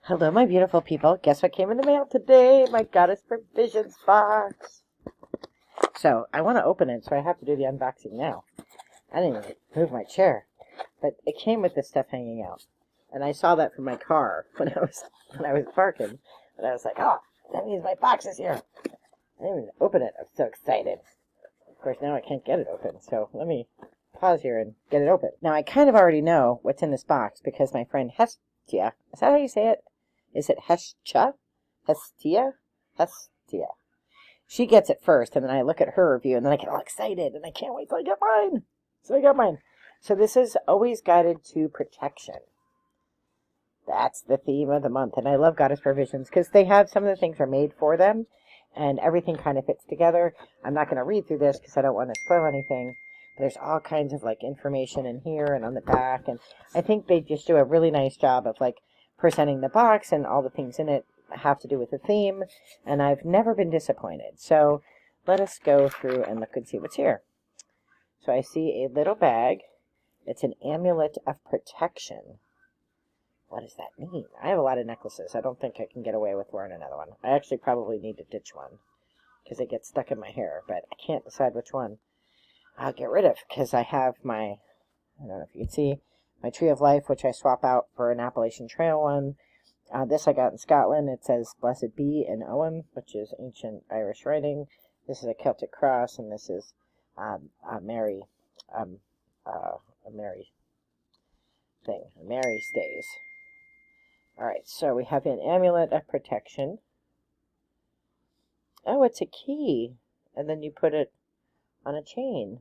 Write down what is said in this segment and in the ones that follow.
Hello, my beautiful people. Guess what came in the mail today? My Goddess Provisions box. So, I want to open it, so I have to do the unboxing now. I didn't even move my chair. But it came with this stuff hanging out. And I saw that from my car when I was parking. And I was like, oh, that means my box is here. I didn't even open it. I'm so excited. Of course, now I can't get it open. So, let me pause here and get it open. Now, I kind of already know what's in this box because my friend Hestia, is that how you say it? Is it Hestia? Hestia? Hestia. She gets it first, and then I look at her review, and then I get all excited, and I can't wait till I get mine. So I got mine. So this is always guided to protection. That's the theme of the month, and I love Goddess Provisions because they have some of the things are made for them, and everything kind of fits together. I'm not going to read through this because I don't want to spoil anything. But there's all kinds of information in here and on the back, and I think they just do a really nice job of presenting the box, and all the things in it have to do with the theme, and I've never been disappointed. So let us go through and look and see what's here. So I see a little bag. It's an amulet of protection. What does that mean? I have a lot of necklaces. I don't think I can get away with wearing another one. I actually probably need to ditch one because it gets stuck in my hair, but I can't decide which one I'll get rid of because I have my, I don't know if you can see, my Tree of Life, which I swap out for an Appalachian Trail one. This I got in Scotland. It says Blessed Be in Owen, which is ancient Irish writing. This is a Celtic cross, and this is a Mary thing. A Mary stays. Alright, so we have an amulet of protection. Oh, it's a key. And then you put it on a chain.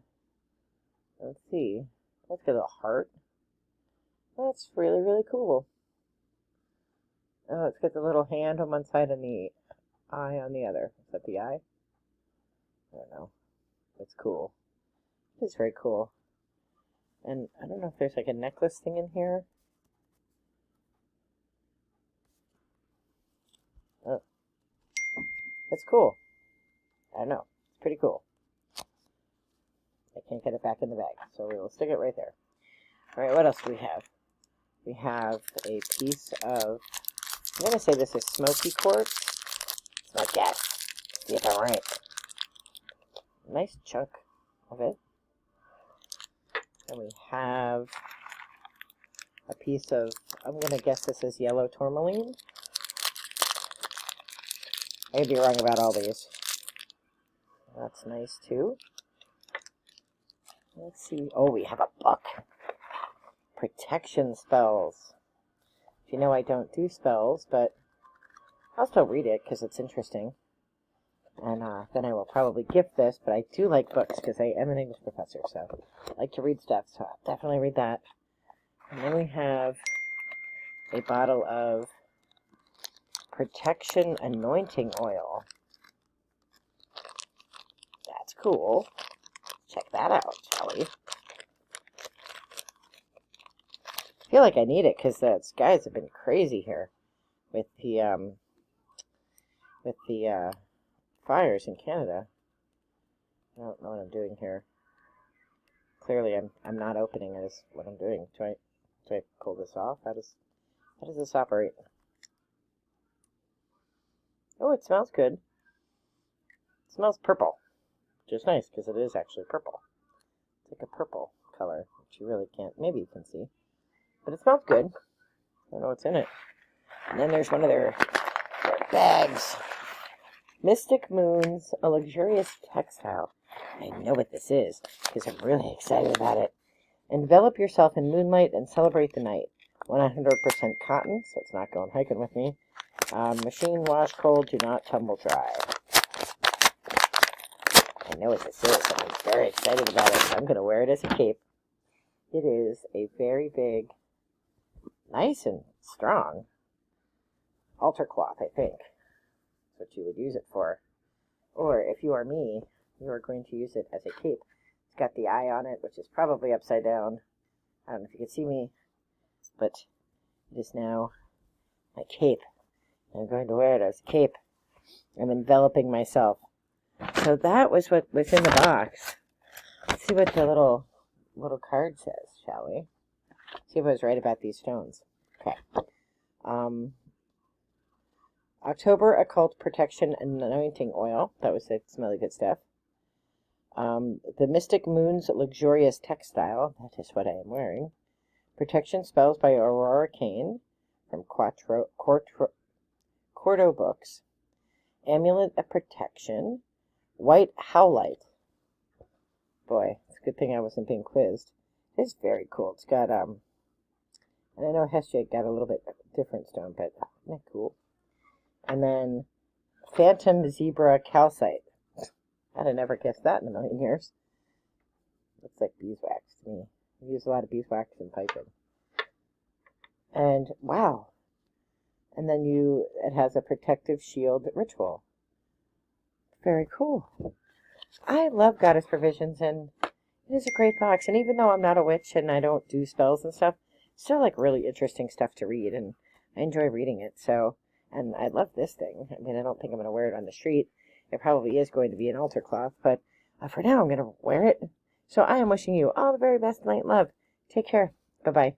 Let's see. Let's get a little heart. That's really, really cool. Oh, it's got the little hand on one side and the eye on the other. Is that the eye? I don't know. It's cool. It's very cool. And I don't know if there's a necklace thing in here. Oh. It's cool. I don't know. It's pretty cool. I can't get it back in the bag, so we will stick it right there. Alright, what else do we have? We have a piece of, I'm going to say this is smoky quartz. It's not gas. See if I'm right. Nice chunk of it. And we have a piece of, I'm going to guess this is yellow tourmaline. I could be wrong about all these. That's nice too. Let's see. Oh, we have a book. Protection spells. You know I don't do spells, but I'll still read it because it's interesting. And then I will probably gift this, but I do like books because I am an English professor, so I like to read stuff, so I'll definitely read that. And then we have a bottle of Protection Anointing Oil. That's cool. Check that out, shall we? I feel like I need it because the skies have been crazy here with the fires in Canada. I don't know what I'm doing here. Clearly, I'm not opening it is what I'm doing. Do I pull this off? How does this operate? Oh, it smells good. It smells purple, which is nice because it is actually purple. It's like a purple color, which you really can't. Maybe you can see. But it smells good. I don't know what's in it. And then there's one of their bags. Mystic Moons, a luxurious textile. I know what this is, because I'm really excited about it. Envelop yourself in moonlight and celebrate the night. 100% cotton, so it's not going hiking with me. Machine wash cold, do not tumble dry. I know what this is, and I'm very excited about it. I'm going to wear it as a cape. It is a very big, nice and strong altar cloth, I think. That's what you would use it for. Or if you are me, you are going to use it as a cape. It's got the eye on it, which is probably upside down. I don't know if you can see me, but it is now my cape. I'm going to wear it as a cape. I'm enveloping myself. So that was what was in the box. Let's see what the little card says, shall we? See if I was right about these stones. Okay. October Occult Protection and Anointing Oil. That was the smelly good stuff. The Mystic Moon's Luxurious Textile. That is what I am wearing. Protection Spells by Aurora Kane from Quarto Books. Amulet of Protection. White Howlite. Boy, it's a good thing I wasn't being quizzed. It's very cool. It's got, and I know Hestia got a little bit different stone, but isn't that cool? And then Phantom Zebra Calcite. I'd have never guessed that in a million years. Looks like beeswax to me. I use a lot of beeswax in piping. And, wow. And then it has a protective shield ritual. Very cool. I love Goddess Provisions, and it is a great box. And even though I'm not a witch and I don't do spells and stuff, it's still like really interesting stuff to read, and I enjoy reading it. So, and I love this thing. I mean, I don't think I'm going to wear it on the street. It probably is going to be an altar cloth, but for now I'm going to wear it. So I am wishing you all the very best light and love. Take care. Bye-bye.